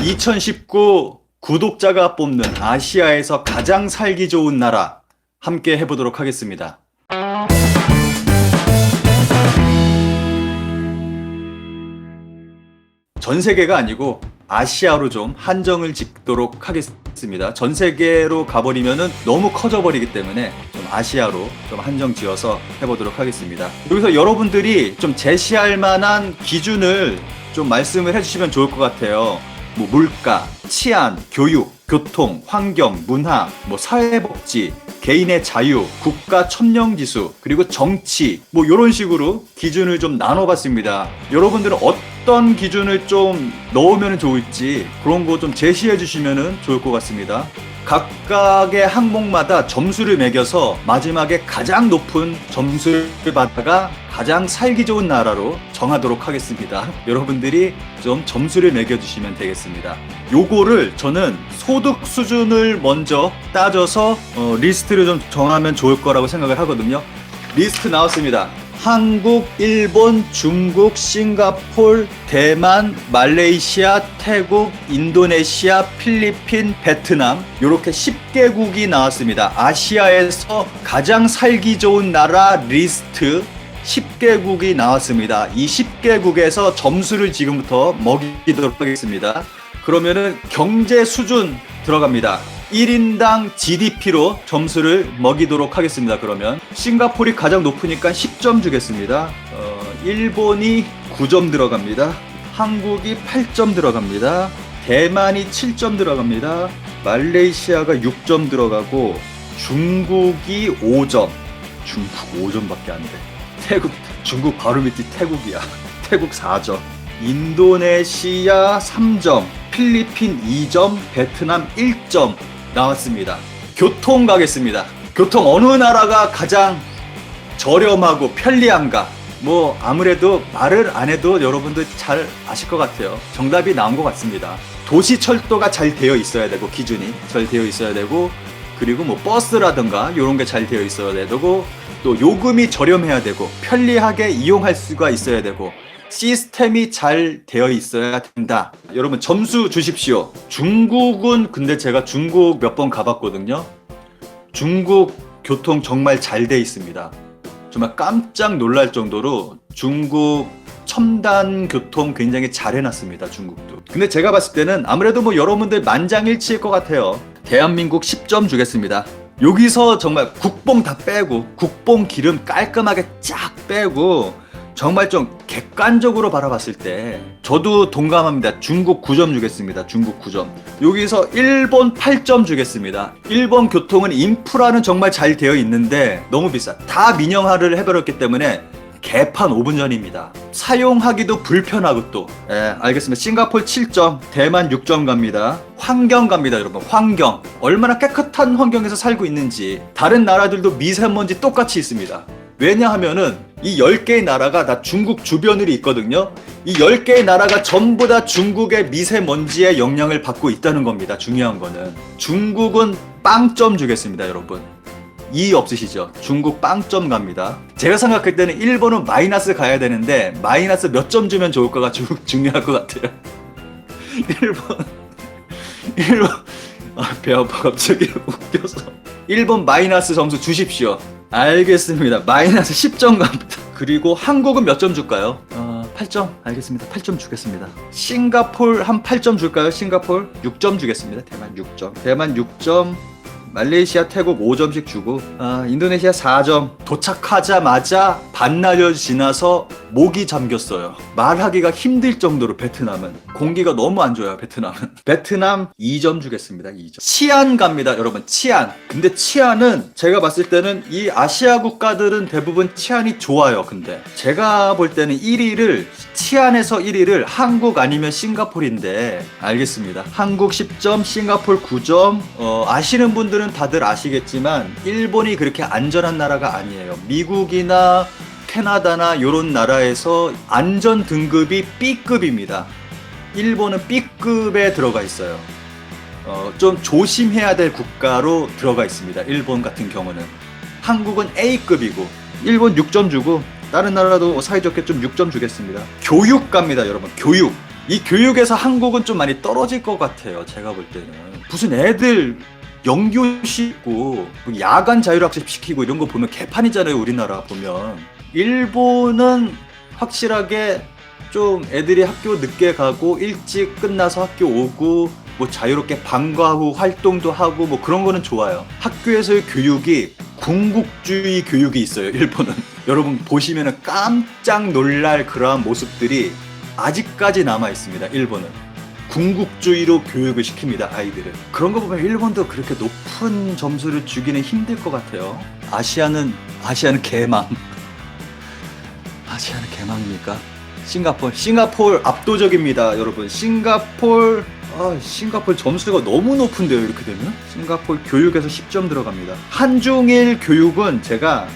2019 구독자가 뽑는 아시아에서 가장 살기 좋은 나라 함께 해보도록 하겠습니다. 전 세계가 아니고 아시아로 좀 한정을 짓도록 하겠습니다. 전 세계로 가버리면은 너무 커져버리기 때문에 좀 아시아로 좀 한정 지어서 해보도록 하겠습니다. 여기서 여러분들이 좀 제시할 만한 기준을 좀 말씀을 해주시면 좋을 것 같아요. 뭐 물가, 치안, 교육, 교통, 환경, 문화, 뭐 사회복지, 개인의 자유, 국가 첨령지수, 그리고 정치, 뭐 이런 식으로 기준을 좀 나눠봤습니다. 여러분들은 어떤 기준을 좀 넣으면 좋을지 그런 거 좀 제시해 주시면 좋을 것 같습니다. 각각의 항목마다 점수를 매겨서 마지막에 가장 높은 점수를 받다가 가장 살기 좋은 나라로 정하도록 하겠습니다. 여러분들이 좀 점수를 매겨주시면 되겠습니다. 요거를 저는 소득 수준을 먼저 따져서 리스트를 좀 정하면 좋을 거라고 생각을 하거든요. 리스트 나왔습니다. 한국, 일본, 중국, 싱가폴, 대만, 말레이시아, 태국, 인도네시아, 필리핀, 베트남 이렇게 10개국이 나왔습니다. 아시아에서 가장 살기 좋은 나라 리스트 10개국이 나왔습니다. 이 10개국에서 점수를 지금부터 먹이도록 하겠습니다. 그러면은 경제 수준 들어갑니다. 1인당 GDP로 점수를 먹이도록 하겠습니다. 그러면 싱가포르이 가장 높으니까 10점 주겠습니다. 일본이 9점 들어갑니다. 한국이 8점 들어갑니다. 대만이 7점 들어갑니다. 말레이시아가 6점 들어가고 중국이 5점. 중국 5점밖에 안 돼. 중국 바로 밑이 태국이야. 태국 4점. 인도네시아 3점. 필리핀 2점. 베트남 1점. 나왔습니다. 교통 가겠습니다. 교통 어느 나라가 가장 저렴하고 편리한가? 뭐 아무래도 말을 안 해도 여러분들 잘 아실 것 같아요. 정답이 나온 것 같습니다. 도시 철도가 잘 되어 있어야 되고, 기준이 잘 되어 있어야 되고, 그리고 뭐 버스라든가 이런 게 잘 되어 있어야 되고, 또 요금이 저렴해야 되고, 편리하게 이용할 수가 있어야 되고, 시스템이 잘 되어 있어야 된다. 여러분 점수 주십시오. 중국은 근데 제가 중국 몇 번 가봤거든요. 중국 교통 정말 잘 돼 있습니다. 정말 깜짝 놀랄 정도로 중국 첨단 교통 굉장히 잘 해놨습니다. 중국도. 근데 제가 봤을 때는 아무래도 뭐 여러분들 만장일치일 것 같아요. 대한민국 10점 주겠습니다. 여기서 정말 국뽕 다 빼고, 국뽕 기름 깔끔하게 쫙 빼고, 정말 좀 객관적으로 바라봤을 때 저도 동감합니다. 중국 9점 주겠습니다. 중국 9점. 여기서 일본 8점 주겠습니다. 일본 교통은 인프라는 정말 잘 되어 있는데 너무 비싸. 다 민영화를 해버렸기 때문에 개판 5분 전입니다. 사용하기도 불편하고 또. 알겠습니다. 싱가포르 7점, 대만 6점 갑니다. 환경 갑니다, 여러분. 환경. 얼마나 깨끗한 환경에서 살고 있는지. 다른 나라들도 미세먼지 똑같이 있습니다. 왜냐하면은 이 10개의 나라가 다 중국 주변으로 있거든요. 이 10개의 나라가 전부 다 중국의 미세먼지의 영향을 받고 있다는 겁니다. 중요한 거는. 중국은 빵점 주겠습니다, 여러분. 이의 없으시죠? 중국 빵점 갑니다. 제가 생각할 때는 일본은 마이너스 가야 되는데 마이너스 몇 점 주면 좋을까가 중요할 것 같아요. 일본 배 아파 갑자기 웃겨서. 일본 마이너스 점수 주십시오. 알겠습니다. 마이너스 10점 갑니다. 그리고 한국은 몇 점 줄까요? 8점. 알겠습니다. 8점 주겠습니다. 싱가폴 한 8점 줄까요? 싱가폴 6점 주겠습니다. 대만 6점. 대만 6점. 말레이시아, 태국 5점씩 주고, 인도네시아 4점. 도착하자마자 반나절 지나서 목이 잠겼어요. 말하기가 힘들 정도로 베트남은. 공기가 너무 안 좋아요, 베트남은. 베트남 2점 주겠습니다, 2점. 치안 갑니다, 여러분, 치안. 근데 치안은 제가 봤을 때는 이 아시아 국가들은 대부분 치안이 좋아요, 근데. 제가 볼 때는 1위를, 치안에서 1위를 한국 아니면 싱가폴인데, 알겠습니다. 한국 10점, 싱가폴 9점, 아시는 분들은 다들 아시겠지만 일본이 그렇게 안전한 나라가 아니에요. 미국이나 캐나다나 이런 나라에서 안전 등급이 B급입니다. 일본은 B급에 들어가 있어요. 좀 조심해야 될 국가로 들어가 있습니다. 일본 같은 경우는. 한국은 A급이고, 일본 6점 주고 다른 나라도 사이좋게 좀 6점 주겠습니다. 교육 갑니다, 여러분. 교육. 이 교육에서 한국은 좀 많이 떨어질 것 같아요. 제가 볼 때는. 무슨 애들 영교시 있고 야간 자율학습 시키고 이런 거 보면 개판이잖아요. 우리나라 보면. 일본은 확실하게 좀 애들이 학교 늦게 가고 일찍 끝나서 학교 오고 뭐 자유롭게 방과 후 활동도 하고 뭐 그런 거는 좋아요. 학교에서의 교육이 군국주의 교육이 있어요. 일본은. 여러분 보시면은 깜짝 놀랄 그러한 모습들이 아직까지 남아 있습니다. 일본은. 군국주의로 교육을 시킵니다. 아이들을. 그런 거 보면 일본도 그렇게 높은 점수를 주기는 힘들 것 같아요. 아시아는 개망. 아시아는 개망입니까? 싱가포르 압도적입니다. 여러분 싱가포르 점수가 너무 높은데요. 이렇게 되면 싱가포르 교육에서 10점 들어갑니다. 한중일 교육은 제가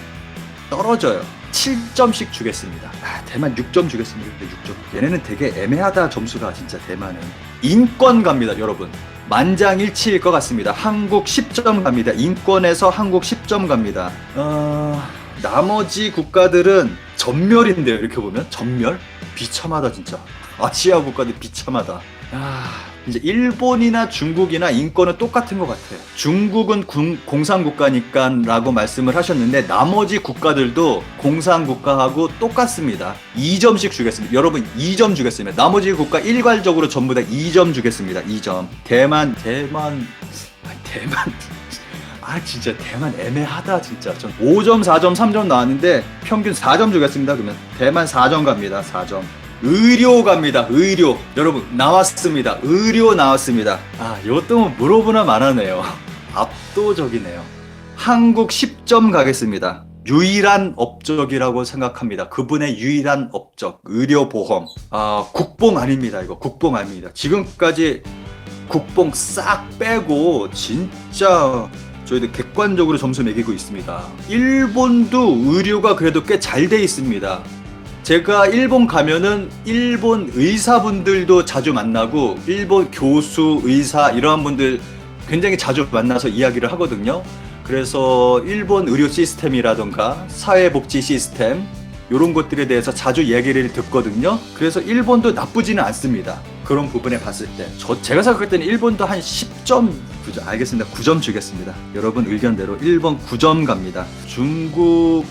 떨어져요. 7점씩 주겠습니다. 대만 6점 주겠습니다. 6점. 얘네는 되게 애매하다. 점수가 진짜. 대만은 인권 갑니다. 여러분 만장일치일 것 같습니다. 한국 10점 갑니다. 인권에서 한국 10점 갑니다. 나머지 국가들은 전멸인데요. 이렇게 보면 전멸? 비참하다 진짜. 아시아 국가들 비참하다. 이제 일본이나 중국이나 인권은 똑같은 것 같아요. 중국은 공산국가니까 라고 말씀을 하셨는데 나머지 국가들도 공산국가하고 똑같습니다. 2점씩 주겠습니다. 여러분 2점 주겠습니다. 나머지 국가 일괄적으로 전부 다 2점 주겠습니다. 2점. 대만 진짜 대만 애매하다 진짜. 전 5점, 4점, 3점 나왔는데 평균 4점 주겠습니다. 그러면 대만 4점 갑니다. 4점. 의료 갑니다. 의료. 여러분 나왔습니다. 의료 나왔습니다. 이것도 뭐 물어보나 말하네요. 압도적이네요. 한국 10점 가겠습니다. 유일한 업적이라고 생각합니다. 그분의 유일한 업적. 의료보험. 국뽕 아닙니다. 이거 국뽕 아닙니다. 지금까지 국뽕 싹 빼고 진짜 저희들 객관적으로 점수 매기고 있습니다. 일본도 의료가 그래도 꽤 잘 돼 있습니다. 제가 일본 가면은 일본 의사분들도 자주 만나고 일본 교수, 의사 이러한 분들 굉장히 자주 만나서 이야기를 하거든요. 그래서 일본 의료 시스템이라던가 사회복지 시스템 이런 것들에 대해서 자주 얘기를 듣거든요. 그래서 일본도 나쁘지는 않습니다. 그런 부분에 봤을 때 제가 생각할 때는 일본도 한 10점 알겠습니다. 9점 주겠습니다. 여러분 의견대로 일본 9점 갑니다.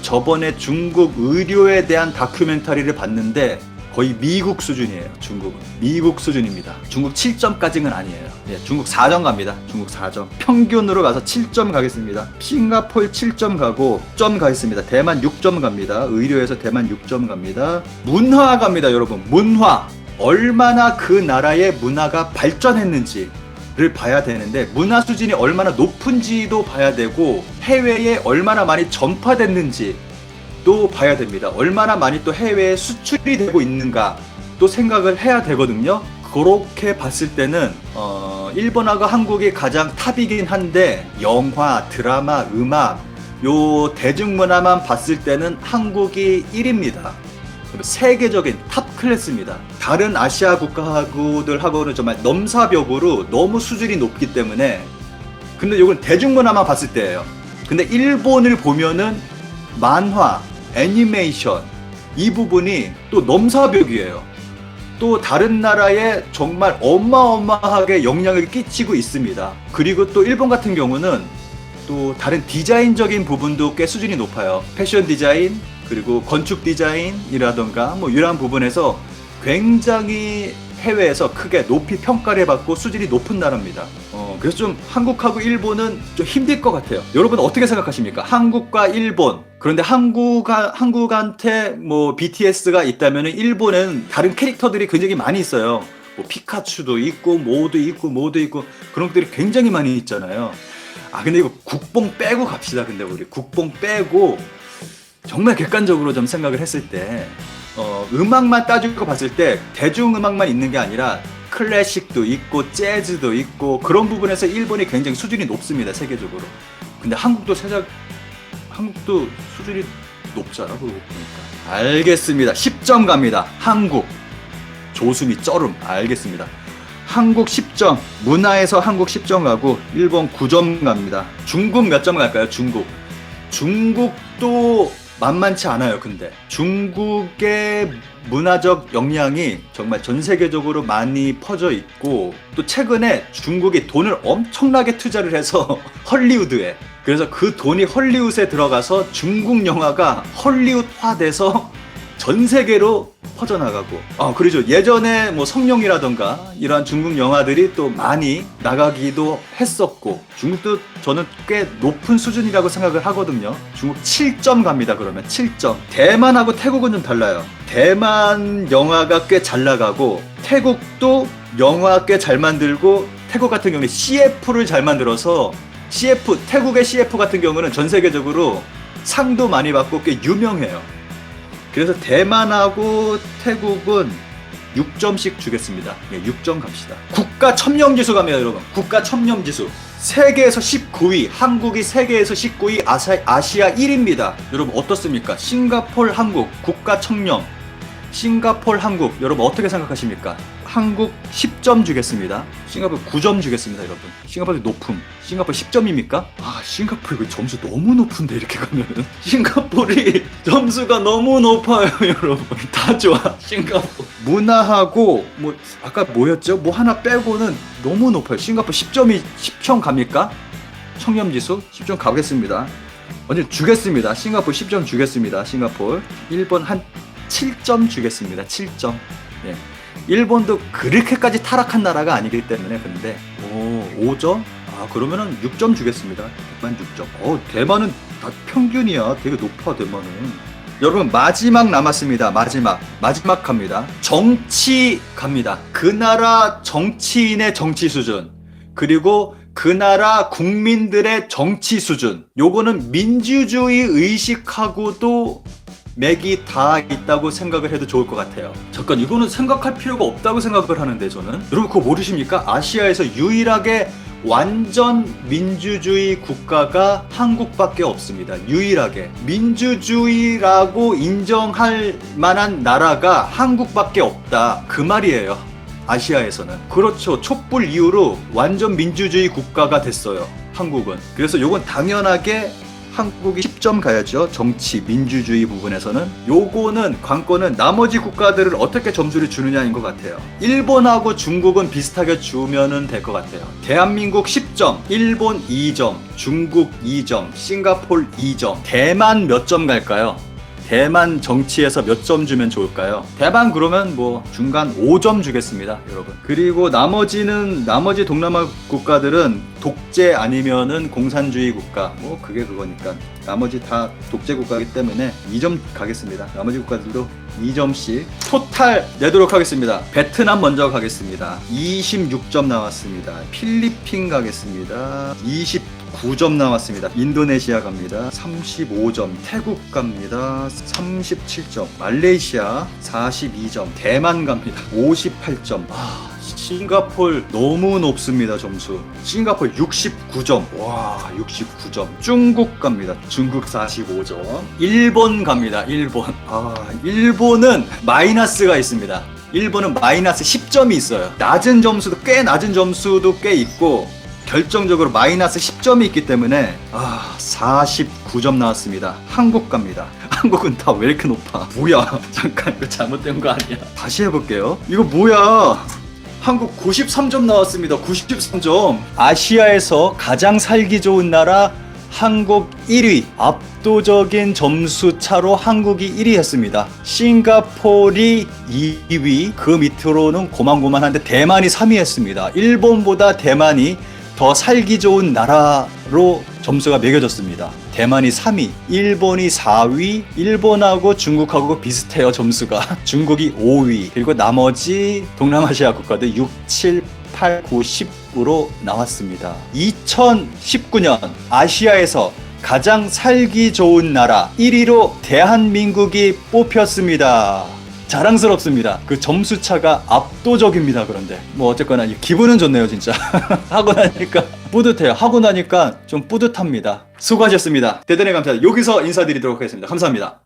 저번에 중국 의료에 대한 다큐멘터리를 봤는데 거의 미국 수준이에요. 중국은 미국 수준입니다. 중국 7점까지는 아니에요. 중국 4점 갑니다. 중국 4점. 평균으로 가서 7점 가겠습니다. 싱가포르 7점 가고 6점 가겠습니다. 대만 6점 갑니다. 의료에서 대만 6점 갑니다. 문화 갑니다. 여러분 문화. 얼마나 그 나라의 문화가 발전했는지를 봐야 되는데 문화 수준이 얼마나 높은지도 봐야 되고 해외에 얼마나 많이 전파됐는지 또 봐야 됩니다. 얼마나 많이 또 해외에 수출이 되고 있는가 또 생각을 해야 되거든요. 그렇게 봤을 때는 일본하고 한국이 가장 탑이긴 한데 영화, 드라마, 음악 요 대중문화만 봤을 때는 한국이 1위입니다. 세계적인 탑 클래스입니다. 다른 아시아 국가들하고는 정말 넘사벽으로 너무 수준이 높기 때문에 근데 이건 대중문화만 봤을 때예요. 근데 일본을 보면은 만화, 애니메이션 이 부분이 또 넘사벽이에요. 또 다른 나라에 정말 어마어마하게 영향을 끼치고 있습니다. 그리고 또 일본 같은 경우는 또 다른 디자인적인 부분도 꽤 수준이 높아요. 패션 디자인 그리고 건축 디자인이라던가 뭐 이러한 부분에서 굉장히 해외에서 크게 높이 평가를 받고 수준이 높은 나라입니다. 그래서 좀 한국하고 일본은 좀 힘들 것 같아요. 여러분 어떻게 생각하십니까? 한국과 일본. 그런데 한국한테 뭐 BTS가 있다면 일본은 다른 캐릭터들이 굉장히 많이 있어요. 뭐 피카츄도 있고 뭐도 있고 그런 것들이 굉장히 많이 있잖아요. 근데 이거 국뽕 빼고 갑시다. 근데 우리 국뽕 빼고 정말 객관적으로 좀 생각을 했을 때 음악만 따지고 봤을 때 대중음악만 있는 게 아니라 클래식도 있고 재즈도 있고 그런 부분에서 일본이 굉장히 수준이 높습니다. 세계적으로. 근데 한국도 수준이 높잖아. 그거 보니까. 알겠습니다. 10점 갑니다. 한국 조수미 쩌름. 알겠습니다. 한국 10점. 문화에서 한국 10점 가고 일본 9점 갑니다. 중국 몇 점 갈까요? 중국도 만만치 않아요. 근데 중국의 문화적 역량이 정말 전 세계적으로 많이 퍼져 있고, 또 최근에 중국이 돈을 엄청나게 투자를 해서 헐리우드에, 그래서 그 돈이 헐리우드에 들어가서 중국 영화가 헐리우드화돼서 전 세계로 퍼져나가고, 그러죠. 예전에 뭐 성룡이라던가 이러한 중국 영화들이 또 많이 나가기도 했었고, 중국도 저는 꽤 높은 수준이라고 생각을 하거든요. 중국 7점 갑니다. 그러면 7점. 대만하고 태국은 좀 달라요. 대만 영화가 꽤 잘 나가고, 태국도 영화 꽤 잘 만들고, 태국 같은 경우는 CF를 잘 만들어서, 태국의 CF 같은 경우는 전 세계적으로 상도 많이 받고 꽤 유명해요. 그래서 대만하고 태국은 6점씩 주겠습니다. 6점 갑시다. 국가 첨령지수 갑니다, 여러분. 국가 첨령지수. 세계에서 19위, 한국이 세계에서 19위, 아시아 1위입니다. 여러분 어떻습니까? 싱가포르, 한국, 국가 첨령. 싱가포르, 한국. 여러분 어떻게 생각하십니까? 한국 10점 주겠습니다. 싱가포르 9점 주겠습니다, 여러분. 싱가포르 높음. 싱가포르 10점입니까? 싱가포르 이거 점수 너무 높은데, 이렇게 가면은. 싱가포르이 점수가 너무 높아요, 여러분. 다 좋아, 싱가포르. 문화하고, 아까 뭐였죠? 뭐 하나 빼고는 너무 높아요. 싱가포르 10점 갑니까? 청렴지수 10점 가겠습니다. 언제 주겠습니다. 싱가포르 10점 주겠습니다. 싱가포르. 일본 한 7점 주겠습니다. 7점. 예. 일본도 그렇게까지 타락한 나라가 아니기 때문에. 근데 5점? 그러면은 6점 주겠습니다. 대만 6점. 대만은 다 평균이야. 되게 높아, 대만은. 여러분 마지막 남았습니다. 마지막 갑니다. 정치 갑니다. 그 나라 정치인의 정치 수준, 그리고 그 나라 국민들의 정치 수준, 요거는 민주주의 의식하고도 맥이 다 있다고 생각을 해도 좋을 것 같아요. 잠깐, 이거는 생각할 필요가 없다고 생각을 하는데, 저는. 여러분 그거 모르십니까? 아시아에서 유일하게 완전 민주주의 국가가 한국밖에 없습니다. 유일하게 민주주의라고 인정할 만한 나라가 한국밖에 없다, 그 말이에요. 아시아에서는. 그렇죠. 촛불 이후로 완전 민주주의 국가가 됐어요, 한국은. 그래서 요건 당연하게 한국이 10점 가야죠. 정치, 민주주의 부분에서는. 요거는 관건은 나머지 국가들을 어떻게 점수를 주느냐인 것 같아요. 일본하고 중국은 비슷하게 주면은 될 것 같아요. 대한민국 10점, 일본 2점, 중국 2점, 싱가포르 2점. 대만 몇 점 갈까요? 대만 정치에서 몇 점 주면 좋을까요? 대만 그러면 뭐 중간 5점 주겠습니다, 여러분. 그리고 나머지 동남아 국가들은 독재 아니면은 공산주의 국가, 뭐 그게 그거니까 나머지 다 독재 국가이기 때문에 2점 가겠습니다. 나머지 국가들도 2점씩 토탈 내도록 하겠습니다. 베트남 먼저 가겠습니다. 26점 나왔습니다. 필리핀 가겠습니다. 29점 나왔습니다. 인도네시아 갑니다. 35점. 태국 갑니다. 37점. 말레이시아 42점. 대만 갑니다. 58점. 싱가포르 너무 높습니다, 점수. 싱가포르 69점. 와, 69점. 중국 갑니다. 중국 45점. 일본 갑니다. 일본은 마이너스가 있습니다. 일본은 마이너스 10점이 있어요. 낮은 점수도 꽤 있고, 결정적으로 마이너스 10점이 있기 때문에 49점 나왔습니다. 한국 갑니다. 한국은 다 왜 이렇게 높아? 뭐야? 잠깐, 이거 잘못된 거 아니야? 다시 해볼게요. 이거 뭐야? 한국 93점 나왔습니다. 93점. 아시아에서 가장 살기 좋은 나라 한국 1위. 압도적인 점수 차로 한국이 1위 했습니다. 싱가포르이 2위. 그 밑으로는 고만고만한데 대만이 3위 했습니다. 일본보다 대만이 더 살기 좋은 나라로 점수가 매겨졌습니다. 대만이 3위, 일본이 4위, 일본하고 중국하고 비슷해요, 점수가. 중국이 5위, 그리고 나머지 동남아시아 국가들 6, 7, 8, 9, 10으로 나왔습니다. 2019년 아시아에서 가장 살기 좋은 나라 1위로 대한민국이 뽑혔습니다. 자랑스럽습니다. 그 점수 차가 압도적입니다. 그런데 뭐 어쨌거나 기분은 좋네요, 진짜. 하고 나니까 뿌듯해요. 하고 나니까 좀 뿌듯합니다. 수고하셨습니다. 대단히 감사합니다. 여기서 인사드리도록 하겠습니다. 감사합니다.